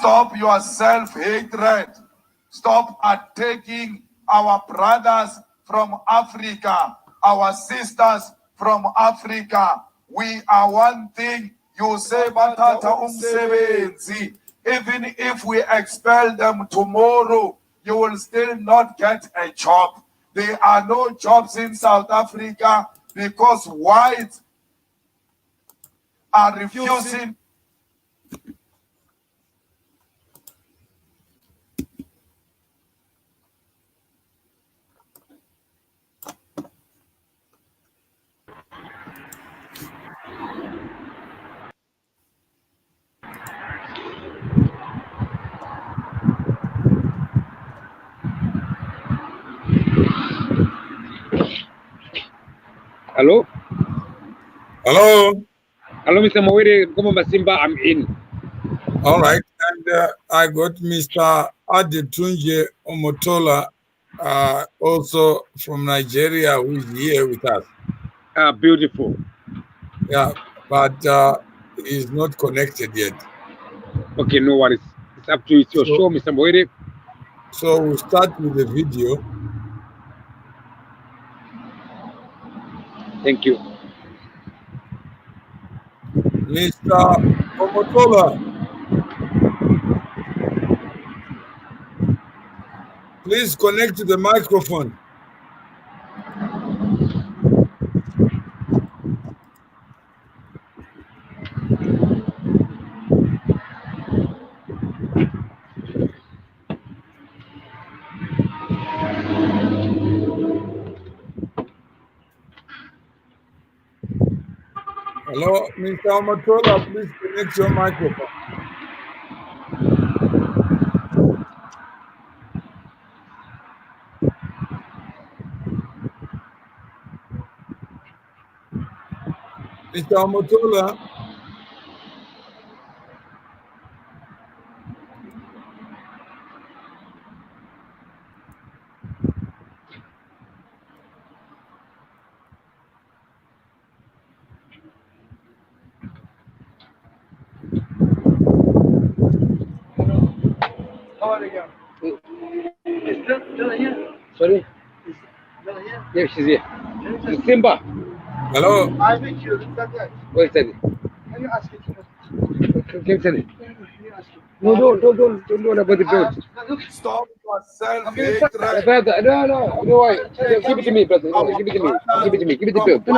Stop your self-hatred. Stop attacking our brothers from Africa, our sisters from Africa. We are one thing. You say, Batata umsebenzi. Even if we expel them tomorrow, you will still not get a job. There are no jobs in South Africa because whites are refusing. Hello? Hello? Hello, Mr. Mukoma Masimba, I'm in. All right. And I got Mr. Adetunji Omotola, also from Nigeria, who is here with us. Beautiful. Yeah, but he's not connected yet. Okay, no worries. It's up to you. It's your show, Mr. Mukoma. So we'll start with the video. Thank you. Mr. Omotola, please connect to the microphone. Hello, Mr. Omotola, please connect your microphone. Mr. Omotola. How are you? Is Bella here? Sorry? Is Bella here? Yeah, she's here. Simba. Hello. I think you look at that. Where's that? Can you ask it? Can you tell it? Can you ask it? No, don't about the bird. Look, Stop your self-hatred. Brother, no, you know why? Give it to me, brother. No, give it to me. Give it to me. Give it to me. From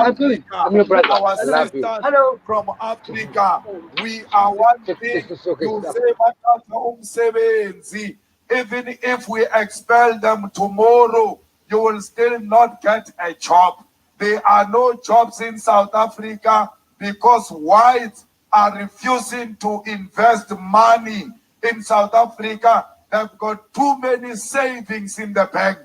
I'm your brother. Our I love you. sisters Hello. from Africa, we are one thing. It's okay. You say, Batata umsebenzi. Even if we expel them tomorrow, you will still not get a job. There are no jobs in South Africa because whites are refusing to invest money in South Africa. They've got too many savings in the bank.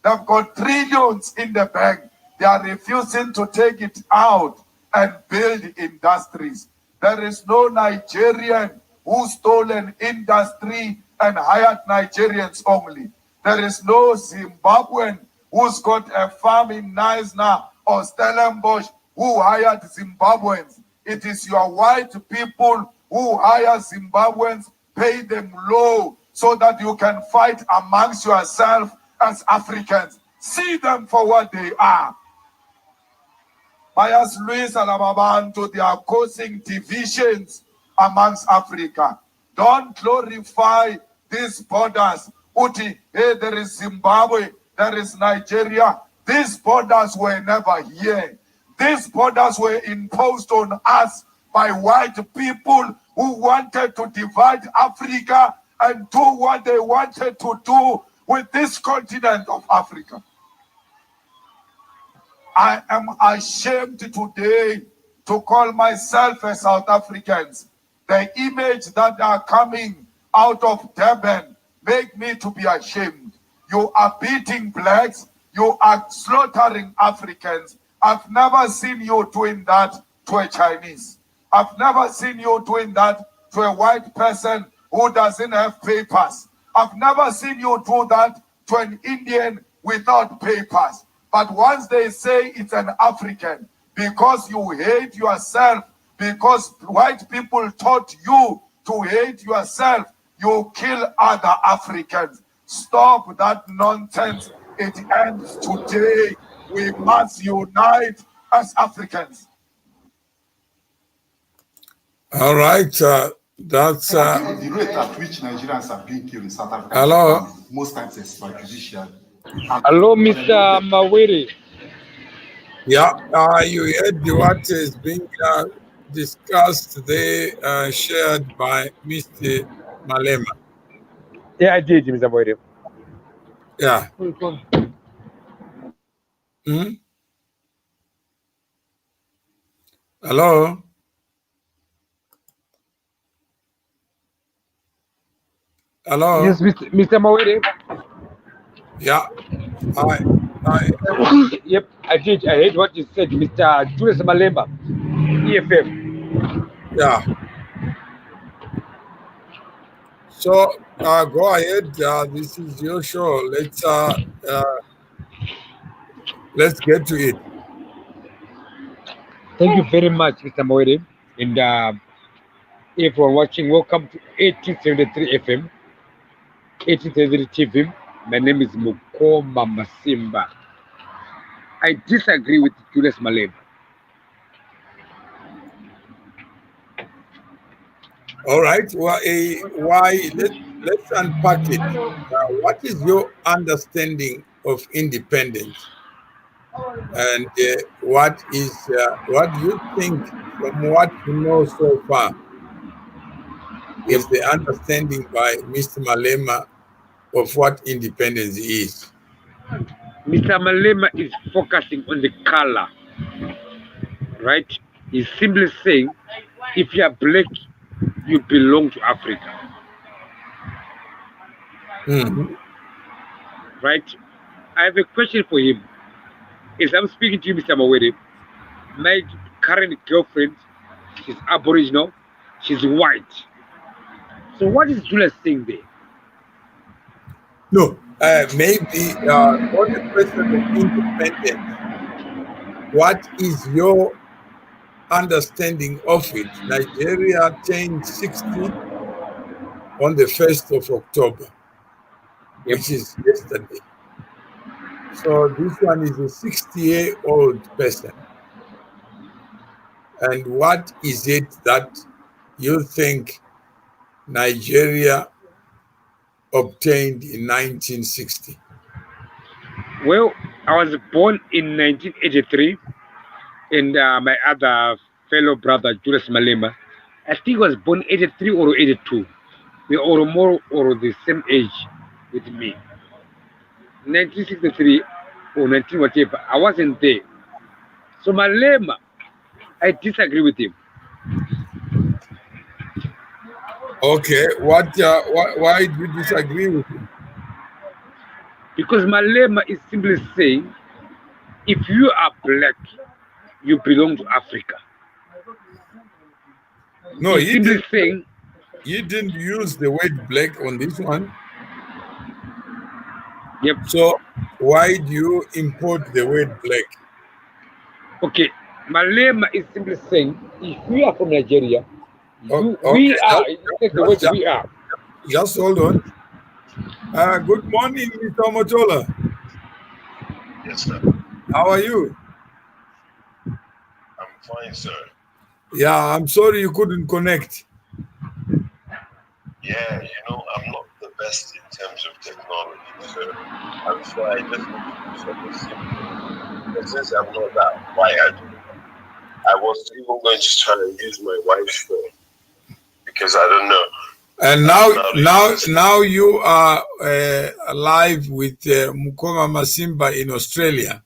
They've got trillions in the bank. They are refusing to take it out and build industries. There is no Nigerian who stole an industry and hired Nigerians only. There is no Zimbabwean who's got a farm in Knysna or Stellenbosch who hired Zimbabweans. It is your white people who hire Zimbabweans, pay them low so that you can fight amongst yourself as Africans. See them for what they are. Bias Luis Alababantu, they are causing divisions amongst Africa. Don't glorify these borders. Uti, hey, there is Zimbabwe, there is Nigeria. These borders were never here. These borders were imposed on us by white people who wanted to divide Africa and do what they wanted to do with this continent of Africa. I am ashamed today to call myself a South African. The image that are coming out of Durban make me to be ashamed. You are beating blacks, you are slaughtering Africans. I've never seen you doing that to a Chinese. I've never seen you doing that to a white person who doesn't have papers. I've never seen you do that to an Indian without papers. But once they say it's an African, because you hate yourself, because white people taught you to hate yourself, you kill other Africans. Stop that nonsense. It ends today. We must unite as Africans. All right. That's the rate at which Nigerians are being killed in South Africa. Hello. Most times it's by judiciary. Hello, Mr. Mawere. Yeah, you heard what is being discussed today, shared by Mr. Malema. Yeah, I did, Mr. Mawere. Yeah. Hmm? Hello? Hello? Yes, Mr. Mawere. Yeah. Hi. Yep, I did. I heard what you said, Mr. Julius Malema, EFF. Yeah. So go ahead. This is your show. Let's get to it. Thank you very much, Mr. Mawere. And if you're watching, welcome to 1873 FM, 1873 TV. My name is Mukoma Masimba. I disagree with Julius Malema. All right. Well, why? Let's unpack it. What is your understanding of independence, and what do you think, from what you know so far, is the understanding by Mr. Malema of what independence is? Mr. Malema is focusing on the color, right? He's simply saying, if you are black, you belong to Africa. Mm-hmm. Right? I have a question for him. As I'm speaking to you, Mr. Mawere, my current girlfriend, she's Aboriginal, she's white. So what is Julius saying there? No, maybe on the question of independence, what is your understanding of it? Nigeria turned 60 on the 1st of October, which is yesterday. So this one is a 60-year-old person. And what is it that you think Nigeria obtained in 1960? Well, I was born in 1983, and my other fellow brother, Julius Malema, I think he was born 83 or 82. We are more or the same age with me. 1963 or 19 whatever, I wasn't there. So Malema, I disagree with him. Okay, why do you disagree with him? Because Malema is simply saying, if you are black, you belong to Africa. No, he's simply saying, you didn't use the word black on this one. Yep. So why do you import the word black? Okay, Malema is simply saying, if we are from Nigeria, we are. We are. Just hold on. Good morning, Mr. Omotola. Yes, sir. How are you? I'm fine, sir. Yeah, I'm sorry you couldn't connect. Yeah, I'm not the best in terms of technology, so I'm sure I just need to do something simple. But since I'm not that wired, I was even going to try and use my wife's phone because I don't know. And now you are live with Mukoma Masimba in Australia.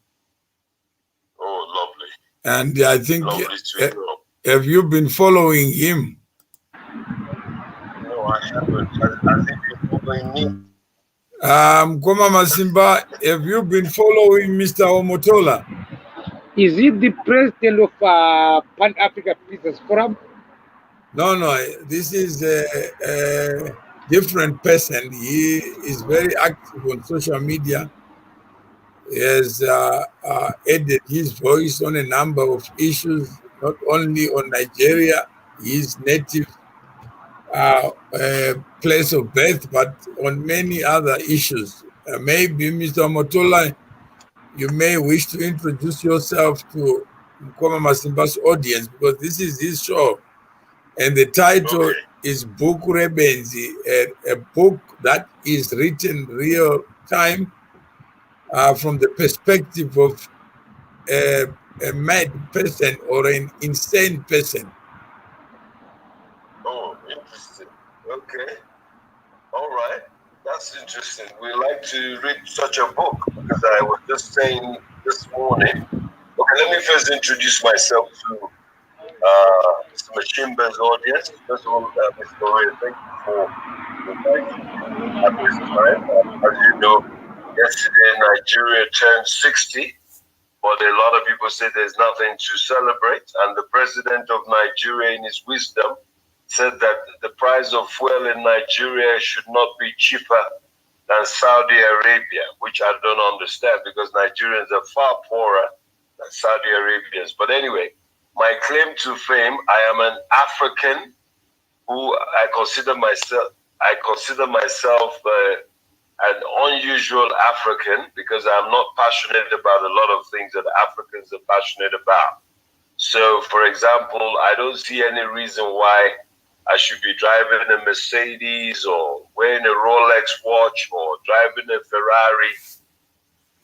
Oh, lovely. And I think, lovely to know. Have you been following him? No, I haven't. Has he been following me? Mukoma Masimba, have you been following Mr. Omotola? Is he the president of Pan-Africa Business Forum? No, this is a different person. He is very active on social media. He has added his voice on a number of issues, not only on Nigeria. He is native place of birth, but on many other issues. Maybe, Mr. Motola, you may wish to introduce yourself to Mukoma Masimba's audience, because this is his show. And the title is Book Rebenzi, a book that is written real time from the perspective of a mad person or an insane person. Oh, interesting. Okay. All right. That's interesting. We like to read such a book because I was just saying this morning. Okay, let me first introduce myself to Mr. Mashimba's audience. First of all, Mr. Oye, thank you for inviting me at this time. As you know, yesterday Nigeria turned 60, but a lot of people say there's nothing to celebrate. And the president of Nigeria, in his wisdom, said that the price of fuel in Nigeria should not be cheaper than Saudi Arabia, which I don't understand because Nigerians are far poorer than Saudi Arabians. But anyway, my claim to fame, I am an African who I consider myself an unusual African because I'm not passionate about a lot of things that Africans are passionate about. So, for example, I don't see any reason why I should be driving a Mercedes or wearing a Rolex watch or driving a Ferrari.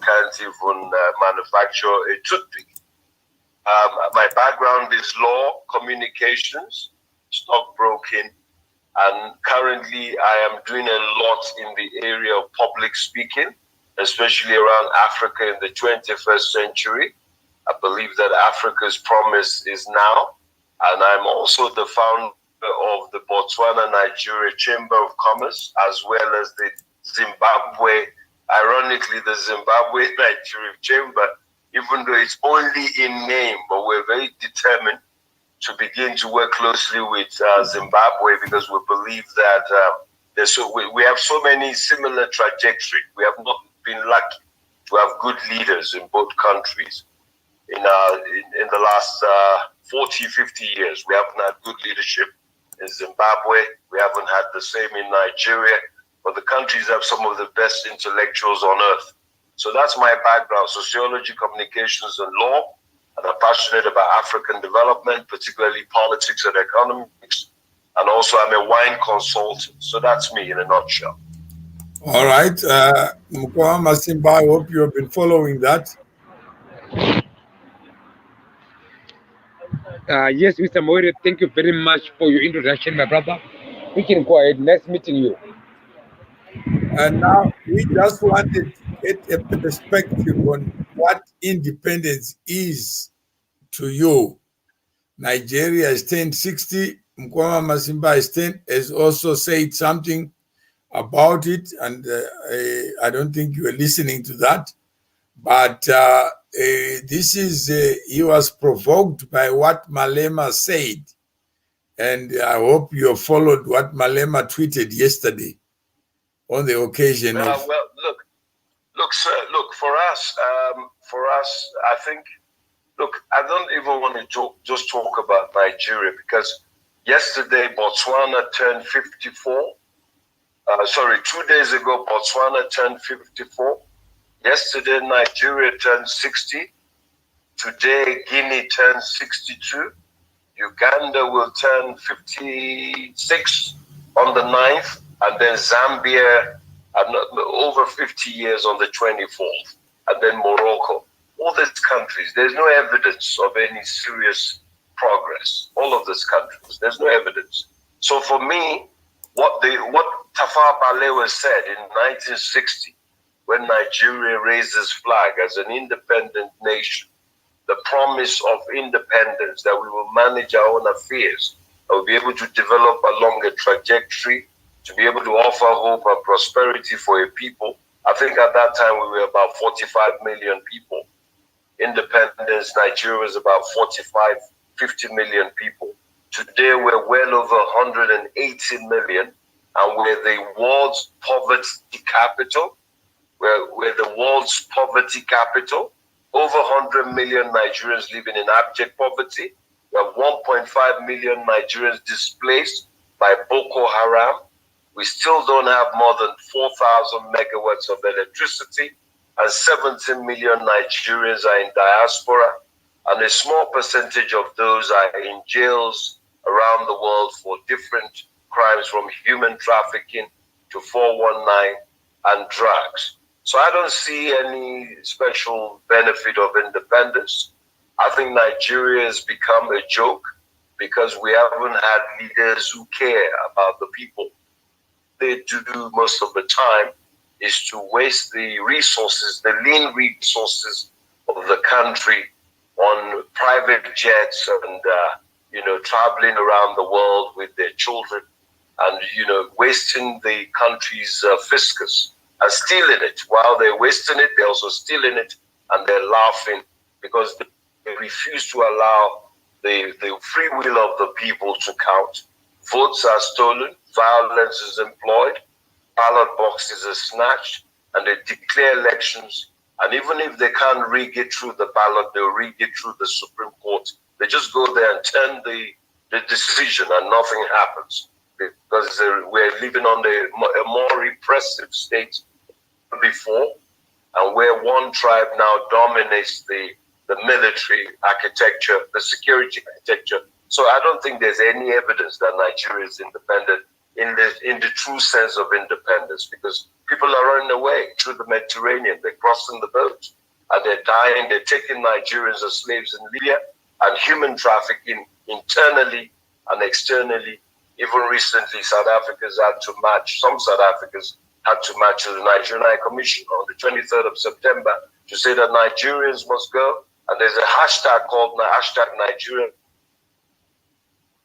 Can't even manufacture a toothpick. My background is law, communications, stockbroking, and currently I am doing a lot in the area of public speaking, especially around Africa in the 21st century. I believe that Africa's promise is now, and I'm also the founder of the Botswana-Nigeria Chamber of Commerce, as well as the Zimbabwe, ironically, the Zimbabwe-Nigeria Chamber, even though it's only in name, but we're very determined to begin to work closely with Zimbabwe because we believe that we have so many similar trajectories. We have not been lucky to have good leaders in both countries. In the last 40, 50 years, we haven't had good leadership in Zimbabwe. We haven't had the same in Nigeria, but the countries have some of the best intellectuals on earth. So that's my background, sociology, communications, and law. And I'm passionate about African development, particularly politics and economics. And also I'm a wine consultant. So that's me in a nutshell. All right. Mukoma Masimba, I hope you have been following that. Yes, Mr. Moire, thank you very much for your introduction, my brother. We can go ahead. Nice meeting you. And now we just wanted to get a perspective on what independence is to you. Nigeria has turned 60. Mukoma Masimba has also said something about it, and I don't think you were listening to that. But this is, he was provoked by what Malema said. And I hope you have followed what Malema tweeted yesterday on the occasion of... Well, look, sir, look, for us, I think, look, I don't even want to just talk about Nigeria because yesterday Botswana turned 54. 2 days ago, Botswana turned 54. Yesterday, Nigeria turned 60. Today, Guinea turned 62. Uganda will turn 56 on the 9th. And then Zambia, over 50 years on the 24th. And then Morocco. All these countries, there's no evidence of any serious progress. All of these countries, there's no evidence. So for me, what Tafawa Balewa said in 1960, when Nigeria raised its flag as an independent nation, the promise of independence, that we will manage our own affairs, that we'll be able to develop along a trajectory, to be able to offer hope and prosperity for a people. I think at that time we were about 45 million people. Independence, Nigeria was about 45, 50 million people. Today we're well over 180 million, and we're the world's poverty capital. We're the world's poverty capital. Over 100 million Nigerians living in abject poverty. We have 1.5 million Nigerians displaced. by Boko Haram. We still don't have more than 4,000 megawatts of electricity, and 17 million Nigerians are in diaspora, and a small percentage of those are in jails around the world for different crimes, from human trafficking to 419 and drugs. So I don't see any special benefit of independence. I think Nigeria has become a joke because we haven't had leaders who care about the people. They do most of the time is to waste the resources, the lean resources of the country on private jets and, traveling around the world with their children and, wasting the country's fiscus and stealing it. While they're wasting it, they're also stealing it, and they're laughing because they refuse to allow the free will of the people to count. Votes are stolen, violence is employed, ballot boxes are snatched, and they declare elections. And even if they can't rig it through the ballot, they'll rig it through the Supreme Court. They just go there and turn the decision and nothing happens. Because we're living under a more repressive state before, and where one tribe now dominates the military architecture, the security architecture. So I don't think there's any evidence that Nigeria is independent in the true sense of independence, because people are running away through the Mediterranean. They're crossing the boat and they're dying. They're taking Nigerians as slaves in Libya, and human trafficking internally and externally. Even recently, South Africans had to march. Some South Africans had to march to the Nigerian High Commission on the 23rd of September to say that Nigerians must go. And there's a hashtag called #Nigerian.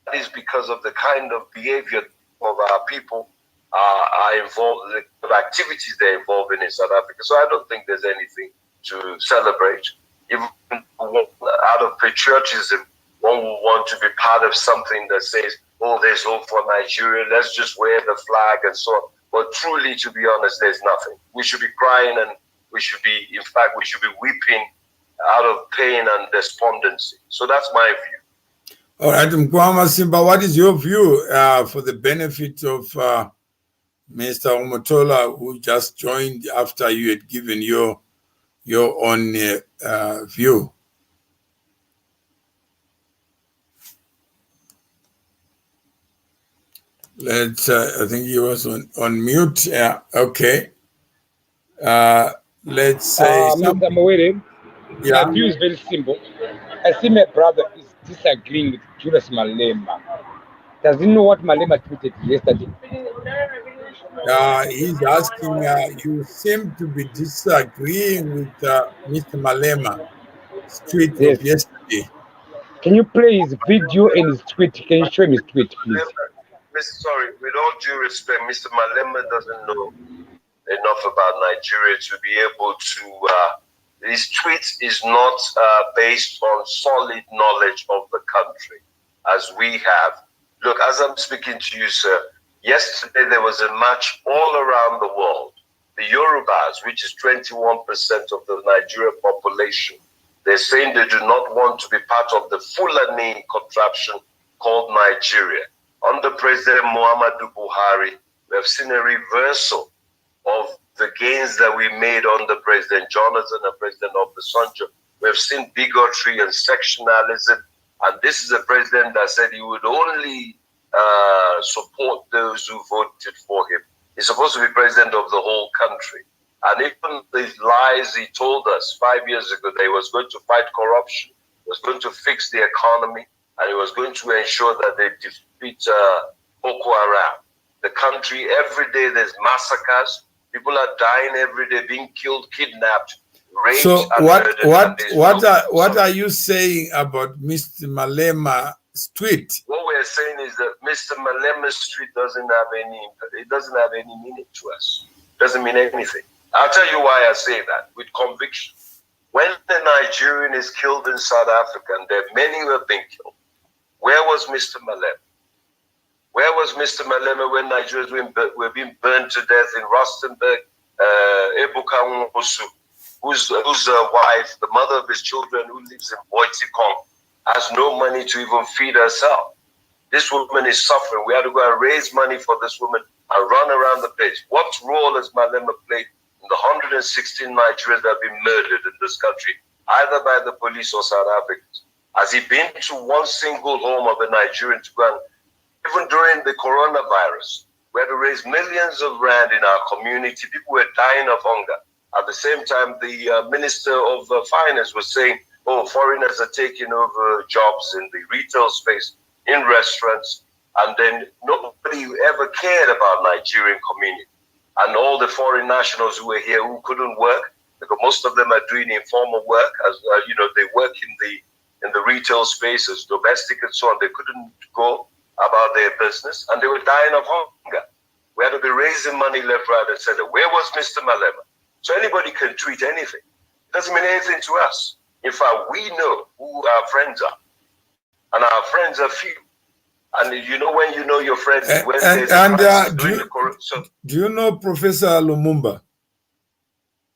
That is because of the kind of behavior of our people are involved, the activities they're involved in South Africa. So I don't think there's anything to celebrate. Even out of patriotism, one will want to be part of something that says, oh, there's hope for Nigeria, let's just wear the flag and so on. But truly, to be honest, there's nothing. We should be crying, and we should be weeping out of pain and despondency. So that's my view. All right, Mukoma Masimba, what is your view for the benefit of Mr. Omotola, who just joined after you had given your own view? Let's, I think he was on mute. Yeah, okay. Let's say Mr. Mwere, yeah. my view is very simple. I see my brother is disagreeing with Julius Malema. Does he know what Malema tweeted yesterday? He's asking, you seem to be disagreeing with Mr. Malema's tweet of yesterday. Can you play his video and his tweet? Can you show him his tweet, please? Sorry, with all due respect, Mr. Malema doesn't know enough about Nigeria to be able to. His tweet is not based on solid knowledge of the country, as we have. Look, as I'm speaking to you, sir, yesterday there was a march all around the world. The Yorubas, which is 21% of the Nigerian population, they're saying they do not want to be part of the Fulani contraption called Nigeria. Under President Muhammadu Buhari, we have seen a reversal of the gains that we made under President Jonathan and President Obasanjo. We have seen bigotry and sectionalism, and this is a president that said he would only support those who voted for him. He's supposed to be president of the whole country. And even the lies he told us 5 years ago that he was going to fight corruption, was going to fix the economy, and he was going to ensure that they defeat Boko Haram. The country, every day there's massacres. People are dying every day, being killed, kidnapped, raped. So and what are you saying about Mr. Malema's tweet? What we're saying is that Mr. Malema's tweet doesn't have any meaning to us. Doesn't mean anything. I'll tell you why I say that with conviction. When the Nigerian is killed in South Africa, and there are many who have been killed, where was Mr. Malema? Where was Mr. Malema when Nigerians were being burned to death in Rustenburg? Ebuka Nwosu, whose wife, the mother of his children, who lives in Boitikong, has no money to even feed herself. This woman is suffering. We had to go and raise money for this woman and run around the place. What role has Malema played in the 116 Nigerians that have been murdered in this country, either by the police or South Africans? Has he been to one single home of a Nigerian to go and, even during the coronavirus, we had to raise millions of rand in our community. People were dying of hunger. At the same time, the Minister of Finance was saying, oh, foreigners are taking over jobs in the retail space, in restaurants, and then nobody ever cared about Nigerian community. And all the foreign nationals who were here who couldn't work, because most of them are doing informal work, as you know, they work in the retail space as domestic and so on. They couldn't go about their business, and they were dying of hunger. We had to be raising money left, right, and center. Where was Mr. Malema? So anybody can tweet anything. It doesn't mean anything to us. In fact, we know who our friends are, and our friends are few. And you know when you know your friends, when there's a crisis during the corruption. Do you know Professor Lumumba?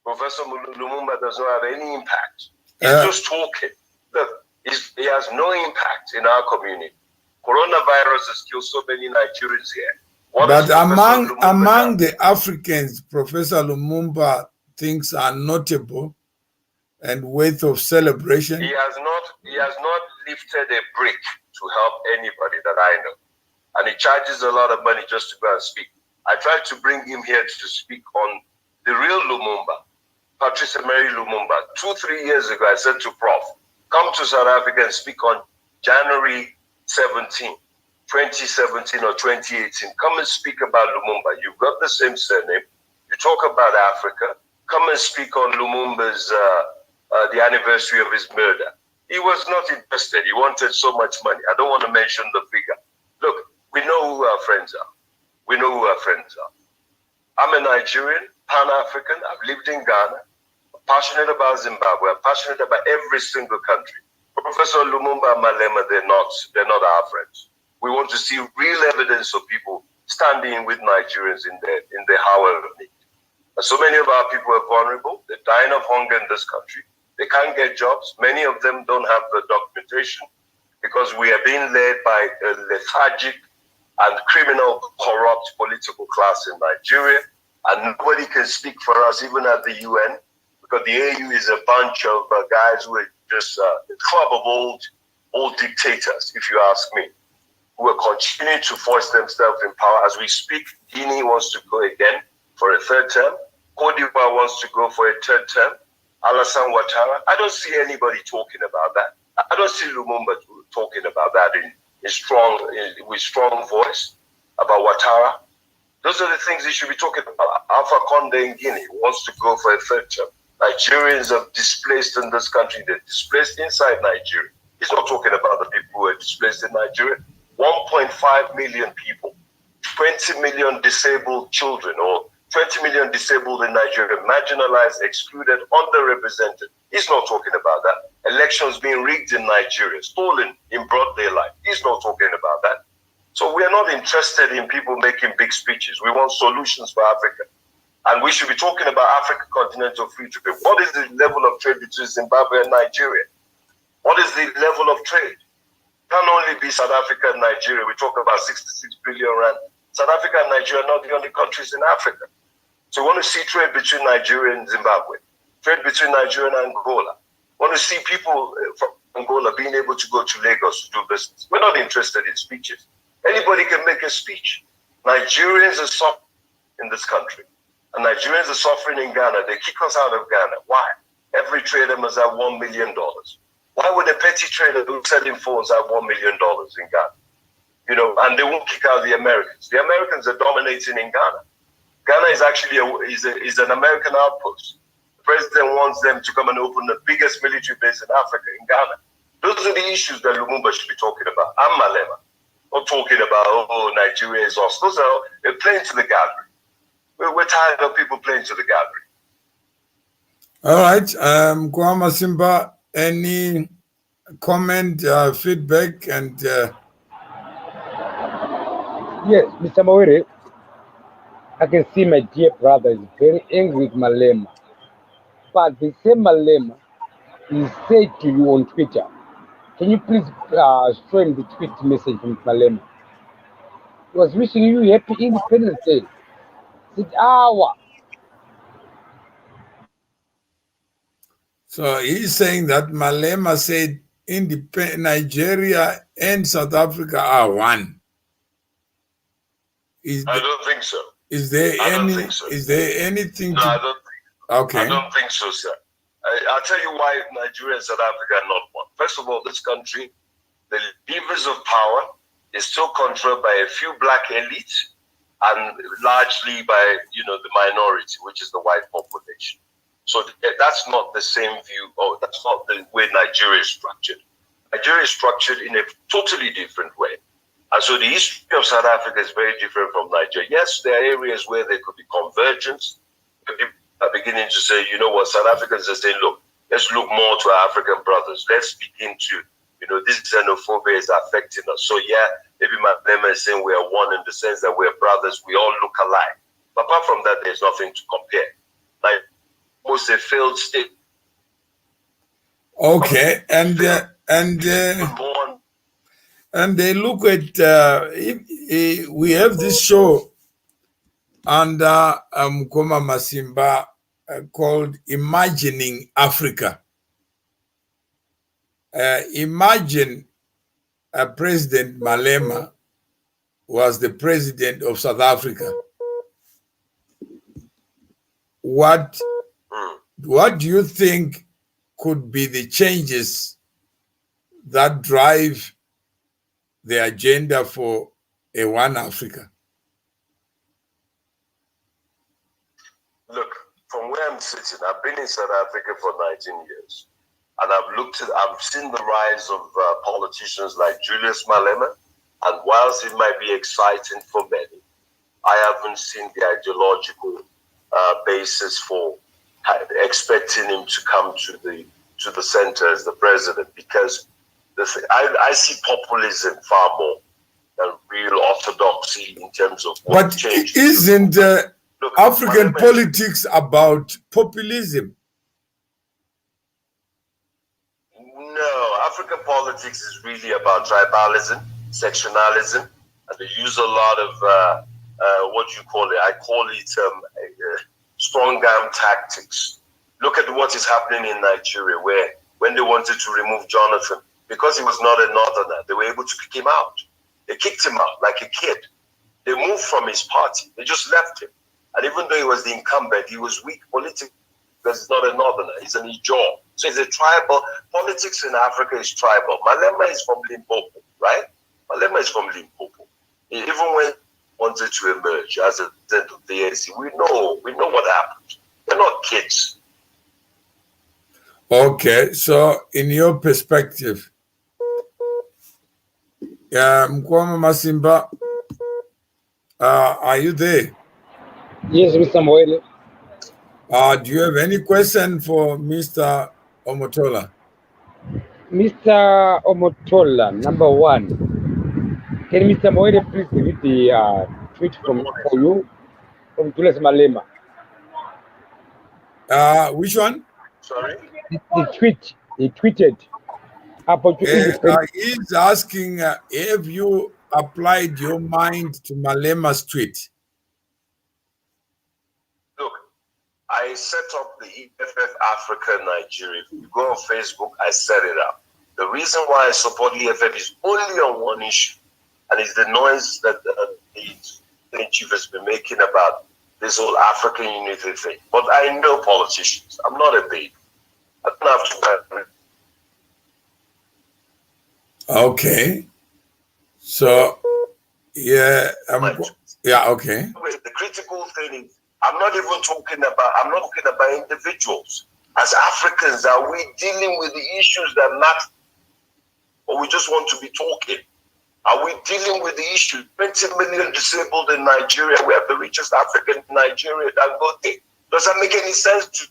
Professor Lumumba does not have any impact. He's just talking. Look, he has no impact in our community. Coronavirus has killed so many Nigerians here. But among the Africans, Professor Lumumba thinks are notable and worth of celebration. He has not lifted a brick to help anybody that I know. And he charges a lot of money just to go and speak. I tried to bring him here to speak on the real Lumumba, Patrice Emery Lumumba. 2-3 years ago, I said to Prof, come to South Africa and speak on January 17, 2017 or 2018. Come and speak about Lumumba. You've got the same surname. You talk about Africa. Come and speak on Lumumba's, the anniversary of his murder. He was not interested. He wanted so much money. I don't want to mention the figure. Look, we know who our friends are. We know who our friends are. I'm a Nigerian, Pan-African. I've lived in Ghana. I'm passionate about Zimbabwe. I'm passionate about every single country. Professor Lumumba and Malema, they're not our friends. We want to see real evidence of people standing with Nigerians in their hour of need. And so many of our people are vulnerable. They're dying of hunger in this country. They can't get jobs. Many of them don't have the documentation because we are being led by a lethargic and criminal, corrupt political class in Nigeria. And nobody can speak for us, even at the UN, because the AU is a bunch of guys who are just a club of old dictators, if you ask me, who are continuing to force themselves in power. As we speak, Guinea wants to go again for a third term. Cote d'Ivoire wants to go for a third term. Alassane Ouattara. I don't see anybody talking about that. I don't see Lumumba talking about that with strong voice about Ouattara. Those are the things he should be talking about. Alpha Condé in Guinea wants to go for a third term. Nigerians are displaced in this country. They're displaced inside Nigeria. He's not talking about the people who are displaced in Nigeria. 1.5 million people, 20 million disabled children, or 20 million disabled in Nigeria, marginalized, excluded, underrepresented. He's not talking about that. Elections being rigged in Nigeria, stolen in broad daylight. He's not talking about that. So we are not interested in people making big speeches. We want solutions for Africa. And we should be talking about African continental free trade. What is the level of trade between Zimbabwe and Nigeria? What is the level of trade? It can only be South Africa and Nigeria. We talk about 66 billion rand. South Africa and Nigeria are not the only countries in Africa. So we want to see trade between Nigeria and Zimbabwe, trade between Nigeria and Angola. We want to see people from Angola being able to go to Lagos to do business. We're not interested in speeches. Anybody can make a speech. Nigerians are suffering in this country. And Nigerians are suffering in Ghana. They kick us out of Ghana. Why? Every trader must have $1 million. Why would a petty trader who's selling phones have $1 million in Ghana? You know, and they won't kick out the Americans. The Americans are dominating in Ghana. Ghana is actually is an American outpost. The president wants them to come and open the biggest military base in Africa, in Ghana. Those are the issues that Lumumba should be talking about. I'm Malema. Not talking about, oh, Nigeria is us. They're playing to the gathering. We're tired of people playing to the gathering. All right. Mukoma Masimba, any comment, feedback, and... Yes, Mr. Mawere, I can see my dear brother is very angry with Malema. But the same Malema is said to you on Twitter Can you please show him the tweet message from Malema? He was wishing you happy Independence Day. It's our. So he's saying that Malema said Nigeria and South Africa are one. I don't think so. Is there I don't think so. Is there anything? No, I don't. Okay. I don't think so, sir. I'll tell you why Nigeria and South Africa are not one. First of all, this country, the levers of power is still controlled by a few black elites and largely by the minority, which is the white population. So that's not the same view, or that's not the way Nigeria is structured. Nigeria is structured in a totally different way. And so the history of South Africa is very different from Nigeria. Yes, there are areas where there could be convergence. People are beginning to say, you know what, South Africans are saying, look, let's look more to our African brothers. Let's begin to, this xenophobia is affecting us. So yeah, maybe Malema is saying we are one in the sense that we're brothers, we all look alike. But apart from that, there's nothing to compare. Like almost a failed state. Okay, and they look at we have this show under Mukoma Masimba called Imagining Africa. Imagine President Malema was the president of South Africa. What do you think could be the changes that drive the agenda for a one Africa? Look, from where I'm sitting, I've been in South Africa for 19 years. And I've seen the rise of politicians like Julius Malema. And whilst it might be exciting for many, I haven't seen the ideological basis for expecting him to come to the center as the president, because I see populism far more than real orthodoxy in terms of what change. But isn't African politics about populism? No, African politics is really about tribalism, sectionalism, and they use a lot of what you call it. I call it strong arm tactics. Look at what is happening in Nigeria, where when they wanted to remove Jonathan, because he was not a northerner, they were able to kick him out. They kicked him out like a kid. They moved from his party. They just left him. And even though he was the incumbent, he was weak politically because he's not a northerner. He's an Ijaw. So it's a tribal. Politics in Africa is tribal. Malema is from Limpopo, right? Malema is from Limpopo. Even when he wanted to emerge as a president of the ANC, we know what happened. They're not kids. Okay, so in your perspective, Mukoma Masimba, are you there? Yes, Mr. Moele. Do you have any question for Mr. Omotola? Mr. Omotola, number one. Can Mr. Moele please read the tweet for you from Julius Malema? Which one? Sorry? The tweet he tweeted about he's asking, have you applied your mind to Malema's tweet? Look, I set up the EFF Africa Nigeria. If you go on Facebook, I set it up. The reason why I support EFF is only on one issue, and it's the noise that the chief has been making about this whole African unity thing. But I know politicians. I'm not a baby. I don't have to. Okay. So, yeah. Okay. The critical thing is, I'm not talking about individuals. As Africans, are we dealing with the issues that matter? Or we just want to be talking? Are we dealing with the issue? 20 million disabled in Nigeria. We have the richest African in Nigeria. Does that make any sense to you?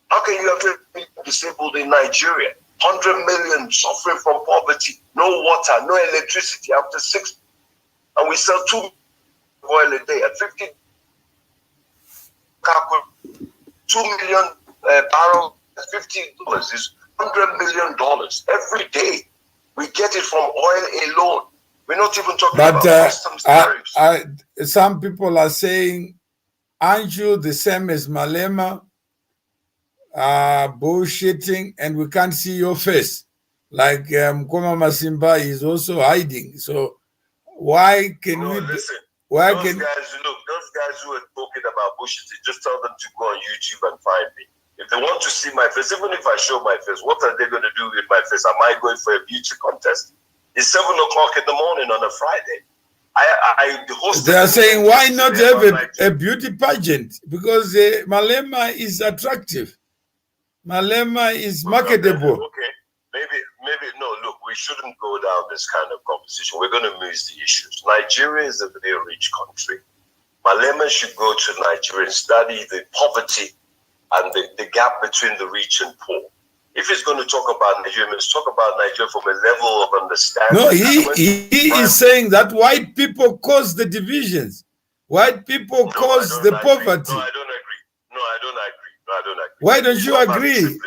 How can you have 20 million disabled in Nigeria? 100 million suffering from poverty, no water, no electricity after 6, and we sell 2 oil a day at 50. 2 million barrels at $50 is $100 million every day. We get it from oil alone. We're not even talking about customs tariffs. Some people are saying, aren't you the same as Malema? Bullshitting, and we can't see your face. Like Mukoma Masimba is also hiding. So why can we? Listen, why those can guys? Look, those guys who are talking about bullshitting, just tell them to go on YouTube and find me. If they want to see my face, even if I show my face, what are they going to do with my face? Am I going for a beauty contest? It's 7 o'clock in the morning on a Friday. They are saying, why not have a beauty pageant? Because Malema is attractive. Malema is marketable. Okay, maybe no. Look, we shouldn't go down this kind of conversation. We're going to miss the issues. Nigeria is a very rich country. Malema should go to Nigeria and study the poverty and the gap between the rich and poor. If he's going to talk about Nigeria, let's talk about Nigeria from a level of understanding. No, he is saying that white people cause the divisions. White people cause the poverty. No, I don't agree. No, I don't agree. Why don't you agree?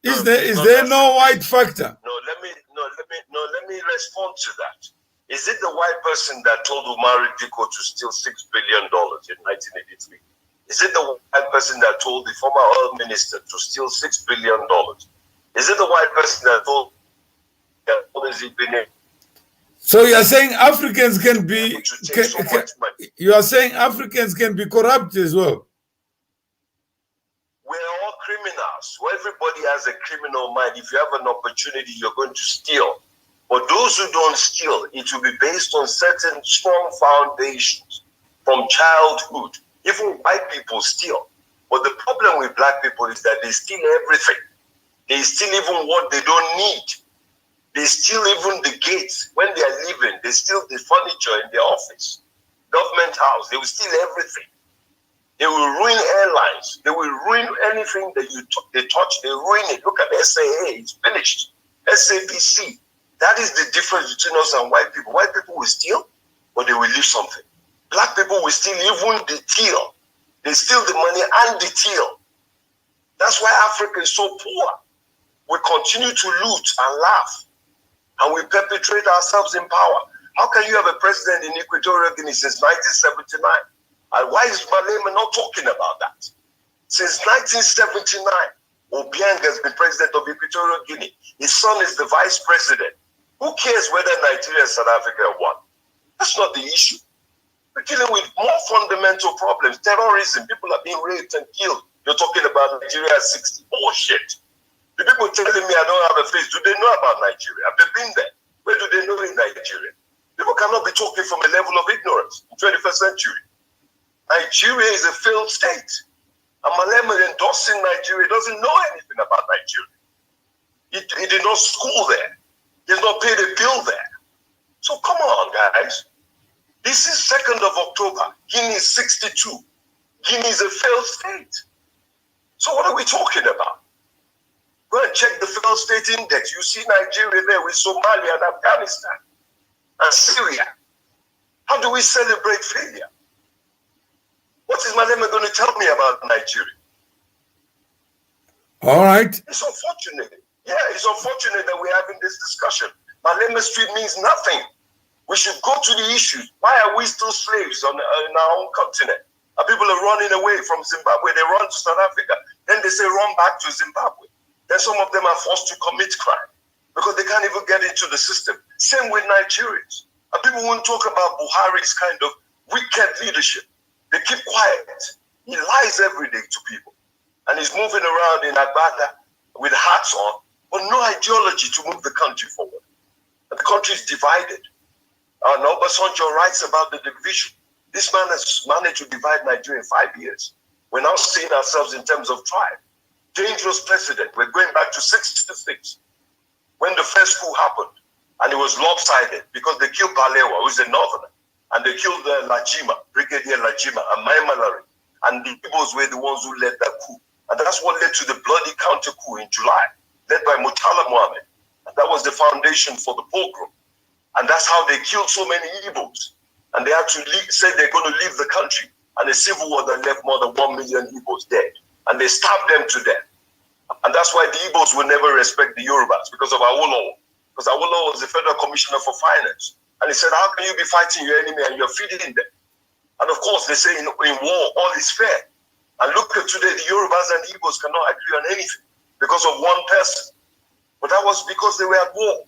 Is there no white factor? Let me respond to that. Is it the white person that told Umari Diko to steal $6 billion in 1983? Is it the white person that told the former oil minister to steal $6 billion? Is it the white person that told So you are saying Africans can be you are saying Africans can be corrupt as well? We're all criminals. Well, everybody has a criminal mind. If you have an opportunity, you're going to steal. But those who don't steal, it will be based on certain strong foundations from childhood. Even white people steal. But the problem with black people is that they steal everything. They steal even what they don't need. They steal even the gates. When they are leaving, they steal the furniture in their office, government house. They will steal everything. They will ruin airlines. They will ruin anything that they touch. They ruin it. Look at SAA. It's finished. SABC. That is the difference between us and white people. White people will steal, but they will leave something. Black people will steal even the till. They steal the money and the till. That's why Africa is so poor. We continue to loot and laugh, and we perpetrate ourselves in power. How can you have a president in Equatorial Guinea since 1979? And why is Malema not talking about that? Since 1979, Obiang has been president of Equatorial Guinea. His son is the vice president. Who cares whether Nigeria and South Africa won? That's not the issue. We're dealing with more fundamental problems. Terrorism, people are being raped and killed. You're talking about Nigeria 60. Bullshit. The people telling me I don't have a face, do they know about Nigeria? Have they been there? Where do they know in Nigeria? People cannot be talking from a level of ignorance in 21st century. Nigeria is a failed state. And Malema endorsing Nigeria doesn't know anything about Nigeria. He did not school there. He has not paid a bill there. So come on, guys. This is 2nd of October. Guinea is 62. Guinea is a failed state. So what are we talking about? Go and check the failed state index. You see Nigeria there with Somalia and Afghanistan and Syria. How do we celebrate failure? What is Malema going to tell me about Nigeria? All right. It's unfortunate. Yeah, it's unfortunate that we're having this discussion. Malema Street means nothing. We should go to the issues. Why are we still slaves in our own continent? And people are running away from Zimbabwe. They run to South Africa. Then they say run back to Zimbabwe. Then some of them are forced to commit crime because they can't even get into the system. Same with Nigerians. And people won't talk about Buhari's kind of wicked leadership. They keep quiet. He lies every day to people. And he's moving around in Agbada with hats on, but no ideology to move the country forward. And the country is divided. And Obasanjo writes about the division. This man has managed to divide Nigeria in 5 years. We're now seeing ourselves in terms of tribe. Dangerous precedent. We're going back to 66 when the first coup happened. And it was lopsided because they killed Balewa, who's a northerner. And they killed Lajima, Brigadier Lajima, and Mai Malari. And the Igbos were the ones who led that coup. And that's what led to the bloody counter coup in July, led by Murtala Mohammed. And that was the foundation for the pogrom. And that's how they killed so many Igbos. And they had to say they're going to leave the country. And a civil war that left more than 1 million Igbos dead. And they stabbed them to death. And And that's why the Igbos will never respect the Yorubas because of Awolowo. Because Awolowo was the Federal Commissioner for Finance. And he said, how can you be fighting your enemy and you're feeding them? And of course, they say in war, all is fair. And look at today, the Yorubas and the Igbos cannot agree on anything because of one person. But that was because they were at war.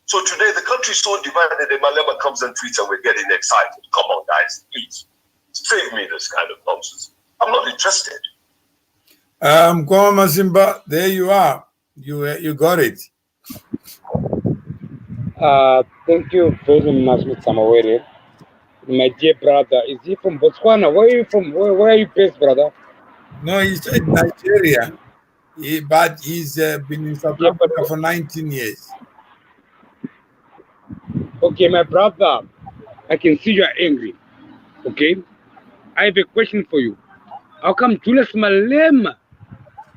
So today, the country is so divided that Malema comes and tweets and we're getting excited. Come on, guys, please. Save me this kind of nonsense. I'm not interested. Mukoma Masimba, there you are. You got it. Thank you very much, Mr. Samawere. My dear brother, is he from Botswana? Where are you from? Where are you based, brother? No, he said Nigeria, but he's been in South Africa for 19 years. Okay, my brother, I can see you are angry. Okay, I have a question for you. How come Julius Malema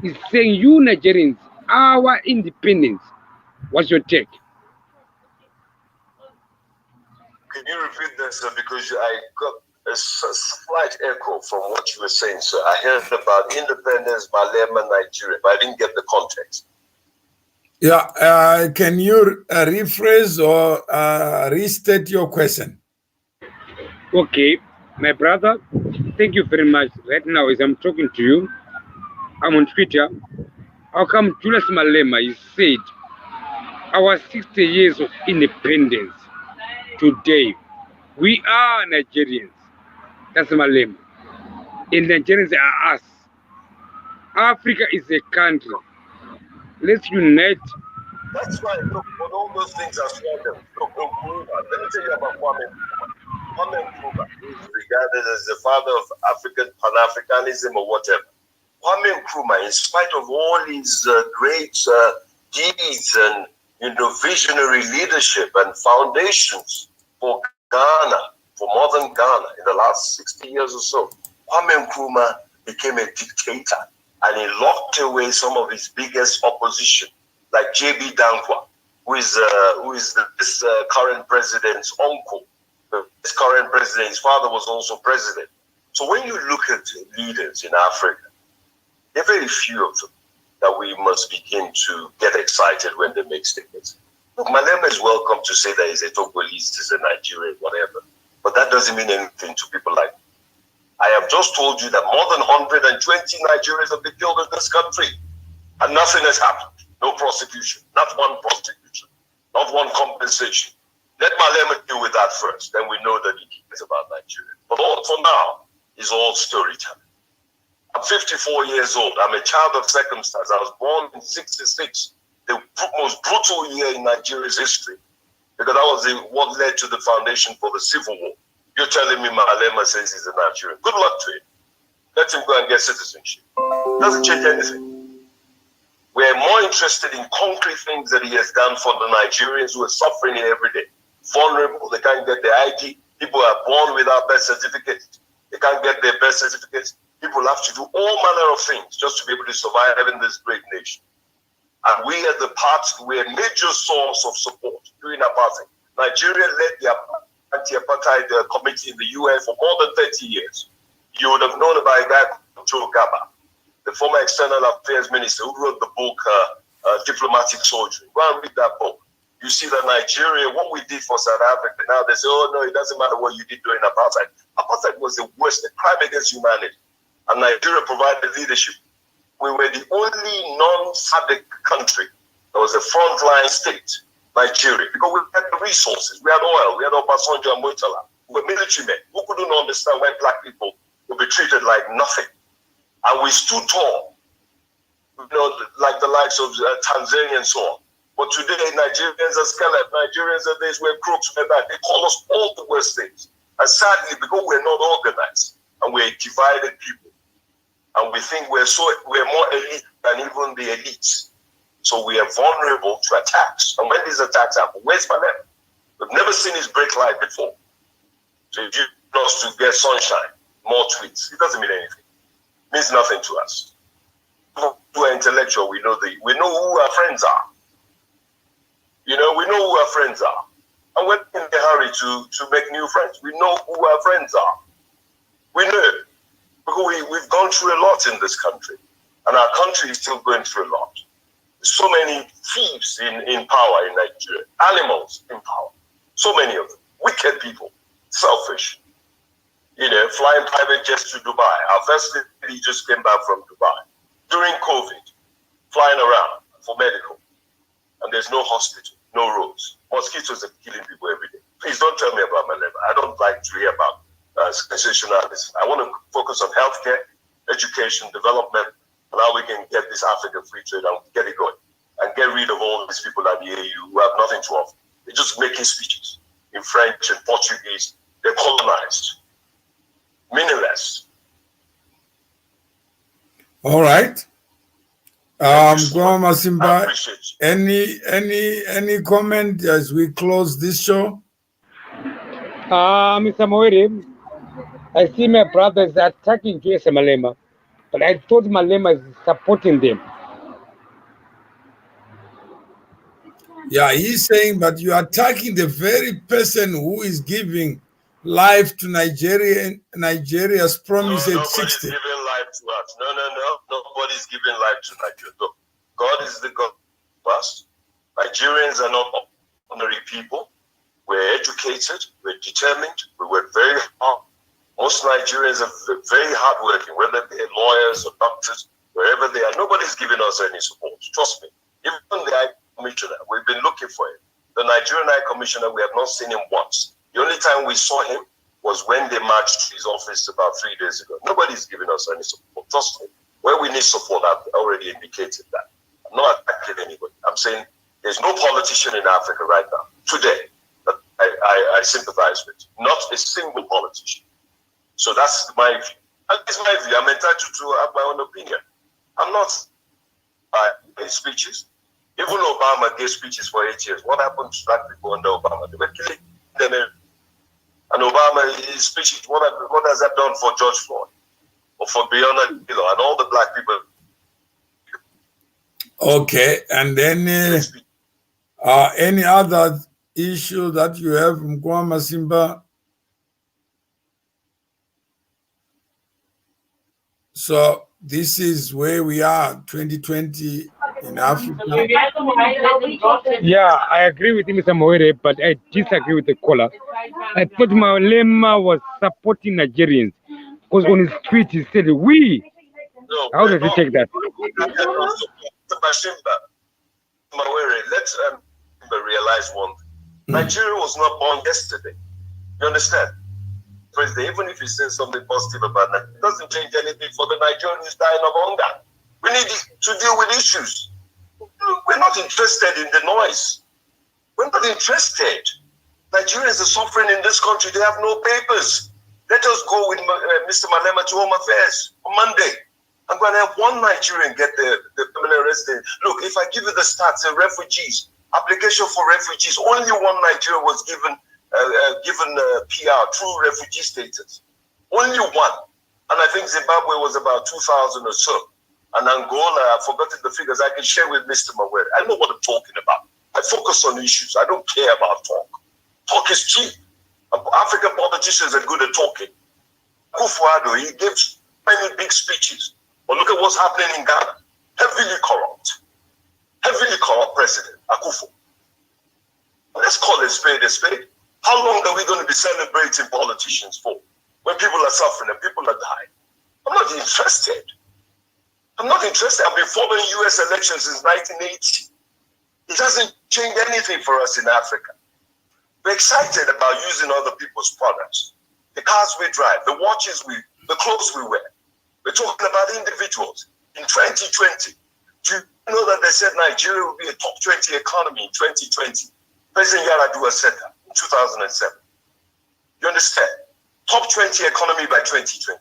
is saying you Nigerians, our independence? What's your take? Can you repeat that, sir? Because I got a slight echo from what you were saying, sir. I heard about independence, Malema, Nigeria, but I didn't get the context. Yeah, can you rephrase or restate your question? Okay, my brother, thank you very much. Right now, as I'm talking to you, I'm on Twitter. How come Julius Malema is said our 60 years of independence today, we are Nigerians. That's Malema. And Nigerians are us. Africa is a country. Let's unite. That's why, look, but all those things are swollen. Look, Nkrumah, let me tell you about Kwame Nkrumah. Kwame Nkrumah is regarded as the father of African Pan-Africanism or whatever. Kwame Nkrumah, in spite of all his great deeds and visionary leadership and foundations for Ghana, for modern Ghana in the last 60 years or so, Kwame Nkrumah became a dictator and he locked away some of his biggest opposition, like J.B. Dankwa, who is this current president's uncle. This current president, his father was also president. So when you look at leaders in Africa, there are very few of them that we must begin to get excited when they make statements. Look, Malema is welcome to say that he's a Togolese, he's a Nigerian, whatever. But that doesn't mean anything to people like me. I have just told you that more than 120 Nigerians have been killed in this country. And nothing has happened. No prosecution. Not one prosecution. Not one compensation. Let Malema deal with that first. Then we know that he cares about Nigeria. But all for now is all storytelling. I'm 54 years old. I'm a child of circumstance. I was born in 66, the most brutal year in Nigeria's history, because that was what led to the foundation for the Civil War. You're telling me Malema says he's a Nigerian. Good luck to him. Let him go and get citizenship. Doesn't change anything. We're more interested in concrete things that he has done for the Nigerians who are suffering here every day. Vulnerable, they can't get their ID. People are born without birth certificates. They can't get their birth certificates. People have to do all manner of things just to be able to survive in this great nation. And we are we're a major source of support during apartheid. Nigeria led the anti-apartheid committee in the UN for more than 30 years. You would have known about a guy called Joe Gaba, the former external affairs minister who wrote the book Diplomatic Soldiering. Go and read that book. You see that Nigeria, what we did for South Africa, now they say, oh no, it doesn't matter what you did during apartheid. Apartheid was the worst, the crime against humanity. And Nigeria provided leadership. We were the only non-SADC country that was a frontline state, Nigeria, because we had the resources. We had oil, we had Obasanjo and Murtala. We were military men who couldn't understand why black people would be treated like nothing. And we stood tall, like the likes of Tanzania and so on. But today, Nigerians are skeletons, Nigerians are this, we're crooks, we're that. They call us all the worst things. And sadly, because we're not organized and we're divided people, and we think we're more elite than even the elites. So we are vulnerable to attacks. And when these attacks happen, where's Malema? We've never seen his break light before. So if you want us to get sunshine, more tweets, it doesn't mean anything. It means nothing to us. To an intellectual, we know who our friends are. We know who our friends are. And we're in a hurry to make new friends. We know who our friends are. We know. Because we've gone through a lot in this country. And our country is still going through a lot. So many thieves in power in Nigeria, animals in power, so many of them, wicked people, selfish, flying private jets to Dubai. Our first lady just came back from Dubai during COVID, flying around for medical, and there's no hospital, no roads. Mosquitoes are killing people every day. Please don't tell me about Malema. I don't like to hear about sensationalism. I want to focus on healthcare, education, development, and how we can get this African free trade and get it going and get rid of all these people at the AU who have nothing to offer. They're just making speeches in French and Portuguese. They're colonized, meaningless. All right. Mukoma Masimba, any comment as we close this show? Mr. Moiri, I see my brothers attacking Julius Malema, but I thought Malema is supporting them. Yeah, he's saying, but you are attacking the very person who is giving life to Nigeria's promise at 60. Nobody's giving life to us. No. Nobody's giving life to Nigeria. Look, God is the God of us. Nigerians are not ordinary people. We're educated. We're determined. We work very hard. Most Nigerians are very hardworking, whether they're lawyers or doctors, wherever they are. Nobody's giving us any support. Trust me. Even the High Commissioner, we've been looking for him. The Nigerian High Commissioner, we have not seen him once. The only time we saw him was when they marched to his office about 3 days ago. Nobody's giving us any support. Trust me. Where we need support, I've already indicated that. I'm not attacking anybody. I'm saying there's no politician in Africa right now, today, that I sympathize with. Not a single politician. So that's my view. And it's my view. I'm entitled to have my own opinion. I'm not by speeches. Even Obama gave speeches for 8 years. What happened to black people under Obama? They were killing them. And Obama, his speeches, what has that done for George Floyd? Or for Breonna Taylor and all the black people? Okay, and then any other issue that you have from Mukoma Masimba? So this is where we are, 2020 in Africa. Yeah, I agree with Mr. Moire, but I disagree with the caller. I thought Malema was supporting Nigerians because on his tweet he said, we. No, how does he take that? Let's realize one thing. Nigeria was not born yesterday. You understand? President, even if he says something positive about that, it doesn't change anything for the Nigerians dying of hunger. We need to deal with issues. We're not interested in the noise. We're not interested. Nigerians are suffering in this country. They have no papers. Let us go with Mr. Malema to Home Affairs on Monday. I'm going to have one Nigerian get the permanent residence. Look, if I give you the stats, the refugees, application for refugees, only one Nigerian was given PR, true refugee status. Only one. And I think Zimbabwe was about 2,000 or so. And Angola, I've forgotten the figures. I can share with Mr. Mawere. I know what I'm talking about. I focus on issues. I don't care about talk. Talk is cheap. African politicians are good at talking. Akufo-Addo, he gave many big speeches. But look at what's happening in Ghana. Heavily corrupt president, Akufo. Let's call a spade a spade. How long are we going to be celebrating politicians for? When people are suffering and people are dying. I'm not interested. I've been following US elections since 1980. It doesn't change anything for us in Africa. We're excited about using other people's products. The cars we drive, the watches the clothes we wear. We're talking about individuals. In 2020, do you know that they said Nigeria will be a top 20 economy in 2020? President Yar'Adua said that in 2007. You understand? Top 20 economy by 2020.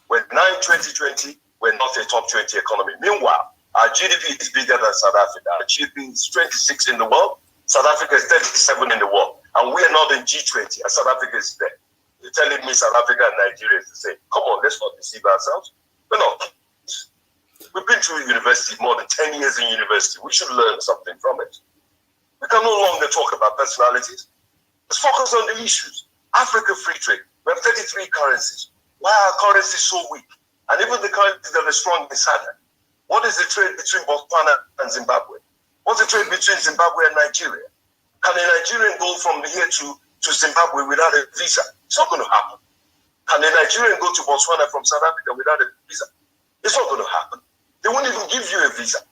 When 2020, we're not a top 20 economy. Meanwhile, our GDP is bigger than South Africa. Our GDP is 26 in the world. South Africa is 37 in the world. And we are not in G20, and South Africa is there. You're telling me South Africa and Nigeria is the same. Come on, let's not deceive ourselves. We're not. We've been through university, more than 10 years in university. We should learn something from it. We can no longer talk about personalities. Let's focus on the issues. Africa free trade. We have 33 currencies. Why are our currencies so weak? And even the currencies that are strong in SADC. What is the trade between Botswana and Zimbabwe? What's the trade between Zimbabwe and Nigeria? Can a Nigerian go from here to Zimbabwe without a visa? It's not going to happen. Can a Nigerian go to Botswana from South Africa without a visa? It's not going to happen. They won't even give you a visa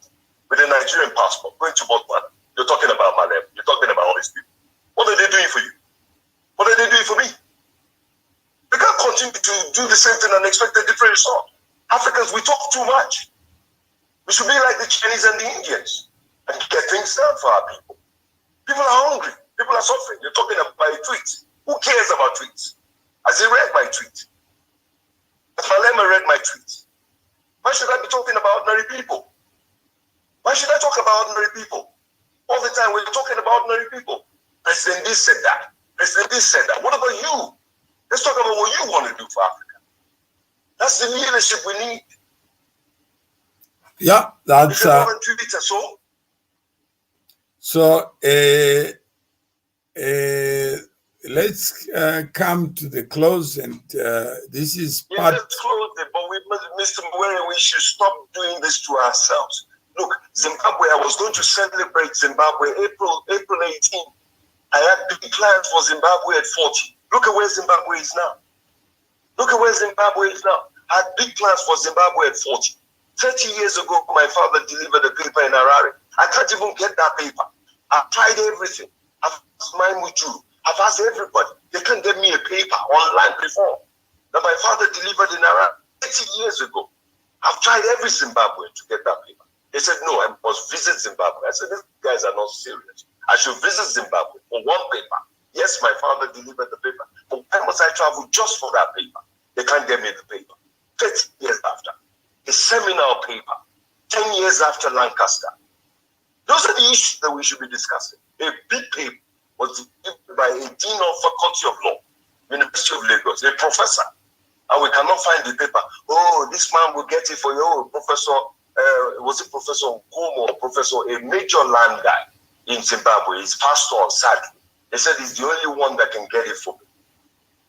with a Nigerian passport going to Botswana. You're talking about Malema. You're talking about all these people. What are they doing for you? What are they doing for me? We can't continue to do the same thing and expect a different result. Africans, we talk too much. We should be like the Chinese and the Indians and get things done for our people. People are hungry. People are suffering. You're talking about tweets. Who cares about tweets? Has he read my tweet? Has Malema read my tweet? Why should I be talking about ordinary people? Why should I talk about ordinary people? All the time we're talking about ordinary people. President this said that. President this said that. What about you? Let's talk about what you want to do for Africa. That's the leadership we need. Yeah, that's so let's come to the close, and this is part. Let's close it, but Mr. Mwere, we should stop doing this to ourselves. Look, Zimbabwe, I was going to celebrate Zimbabwe April 18. I had big plans for Zimbabwe at 40. Look at where Zimbabwe is now. Look at where Zimbabwe is now. I had big plans for Zimbabwe at 40. 30 years ago, my father delivered a paper in Harare. I can't even get that paper. I've tried everything. I've asked Maimuju. I've asked everybody. They can't get me a paper online before. That my father delivered in Harare 30 years ago. I've tried every Zimbabwean to get that paper. They said, no, I must visit Zimbabwe. I said, these guys are not serious. I should visit Zimbabwe for one paper. Yes, my father delivered the paper. But why must I travel just for that paper? They can't get me the paper. 30 years after. A seminal paper. 10 years after Lancaster. Those are the issues that we should be discussing. A big paper was delivered by a dean of Faculty of Law, University of Lagos, a professor. And we cannot find the paper. Oh, this man will get it for you. Oh, Professor, was it Professor Mukoma or Professor, a major land guy in Zimbabwe? He's passed on, sadly. They said he's the only one that can get it for me.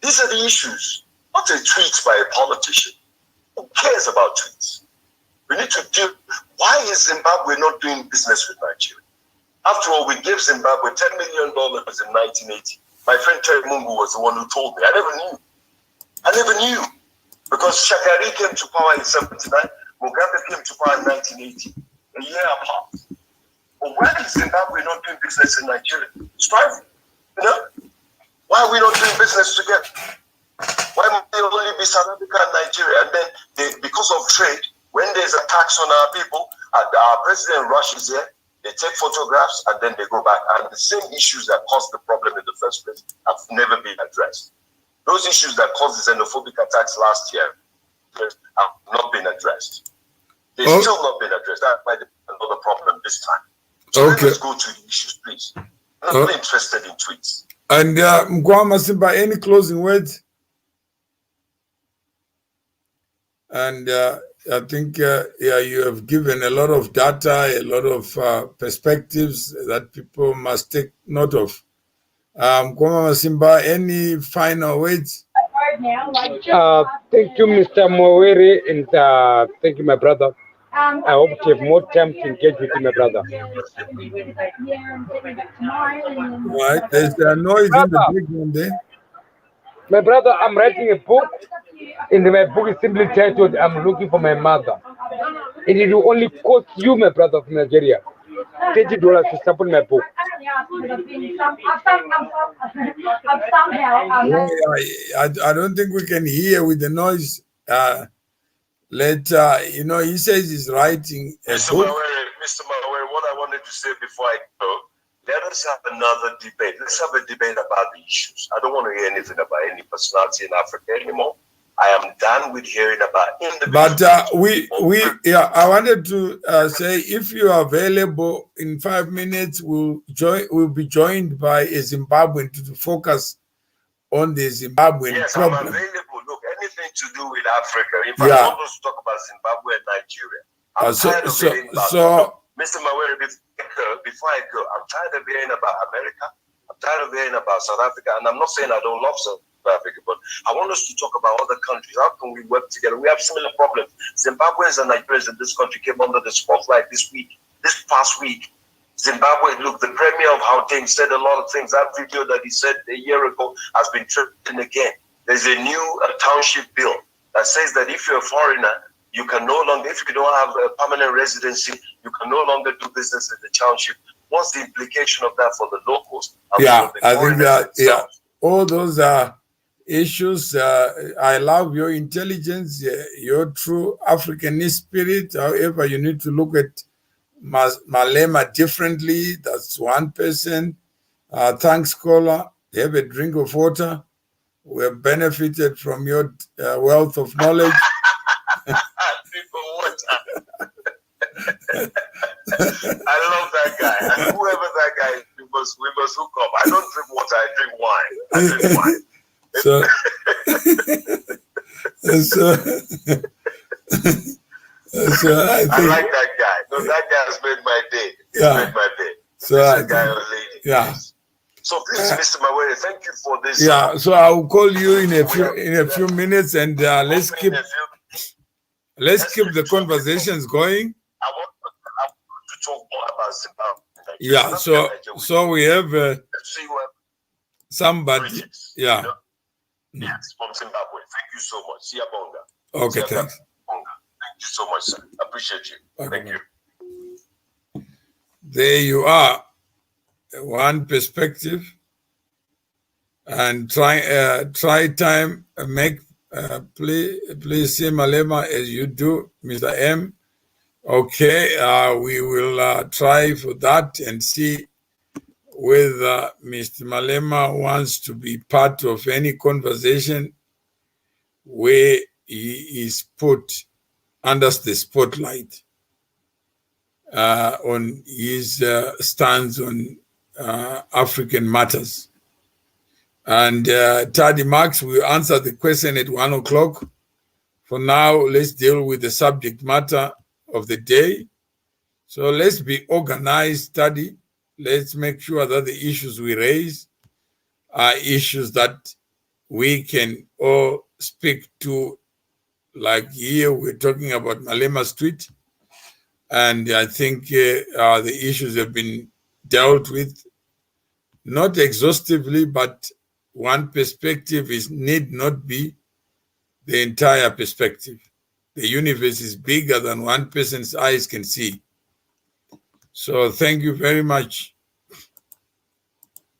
These are the issues, not a tweet by a politician. Who cares about tweets? We need to deal. Why is Zimbabwe not doing business with Nigeria? After all, we gave Zimbabwe $10 million in 1980. My friend Terry Mungu was the one who told me. I never knew. Because Shagari came to power in 79, Mugabe came to power in 1980, a year apart. But why is Zimbabwe not doing business in Nigeria? Striving, you know? Why are we not doing business together? Why must they only be South Africa and Nigeria? And then, because of trade, when there's a tax on our people, our president rushes here, they take photographs, and then they go back. And the same issues that caused the problem in the first place have never been addressed. Those issues that caused the xenophobic attacks last year have not been addressed. They've still not been addressed. That might be another problem this time. So let's go to the issues, please. I'm not interested in tweets. And Mukoma Masimba, any closing words? And I think you have given a lot of data, a lot of perspectives that people must take note of. Mukoma Masimba, any final words? Thank you, Mr. Mwere, and thank you, my brother. I hope to have more time to engage with you, my brother. Right, there's a noise in the background there. My brother, I'm writing a book, and my book is simply titled, I'm Looking for My Mother. And it will only cost you, my brother from Nigeria, $30 to support my book. I don't think we can hear with the noise. He says he's writing a book. Mr. Mawere, what I wanted to say before I go, let us have another debate. Let's have a debate about the issues. I don't want to hear anything about any personality in Africa anymore. I am done with hearing about individuals. But I wanted to say, if you are available in 5 minutes, we'll be joined by a Zimbabwean to focus on the Zimbabwean problem. I'm available. Look, anything to do with Africa. In fact, I want us to talk about Zimbabwe and Nigeria. I'm tired of hearing about Mr. Mawere, before I go, I'm tired of hearing about America. I'm tired of hearing about South Africa. And I'm not saying I don't love Africa, but I want us to talk about other countries. How can we work together? We have similar problems. Zimbabweans and Nigerians in this country came under the spotlight this past week. Zimbabwe, look, the premier of Gauteng said a lot of things. That video that he said a year ago has been trending again. There's a new township bill that says that if you're a foreigner, you can no longer, if you don't have a permanent residency, you can no longer do business in the township. What's the implication of that for the locals? Yeah, I think that, yeah, all those are issues. I love your intelligence, your true Africanist spirit. However, you need to look at Malema differently. That's one person. Thanks, caller. Have a drink of water. We have benefited from your wealth of knowledge. I love that guy. And whoever that guy is, we must hook up. I don't drink water, I drink wine. I drink wine. So I like that guy. No, that guy has made my day. He's made my day. So a guy or lady. Yeah. So please, Mr. Mawere, thank you for this. Yeah. So I will call you in a few minutes, and let's keep the conversations going. I want to talk more about Zimbabwe. Yeah. So we have somebody. Yeah. Yes, from Zimbabwe. Thank you so much. See Bonga. Okay, thanks. Thank you so much, sir. I appreciate you. Okay. Thank you. There you are. One perspective. And try time please see Malema as you do, Mr. M. Okay, we will try for that and see whether Mr. Malema wants to be part of any conversation where he is put under the spotlight on his stance on African matters. And Taddy Marks will answer the question at 1 o'clock. For now, let's deal with the subject matter of the day. So let's be organized, Taddy. Let's make sure that the issues we raise are issues that we can all speak to. Like here, we're talking about Malema's tweet. And I think the issues have been dealt with, not exhaustively, but one perspective need not be the entire perspective. The universe is bigger than one person's eyes can see. So thank you very much.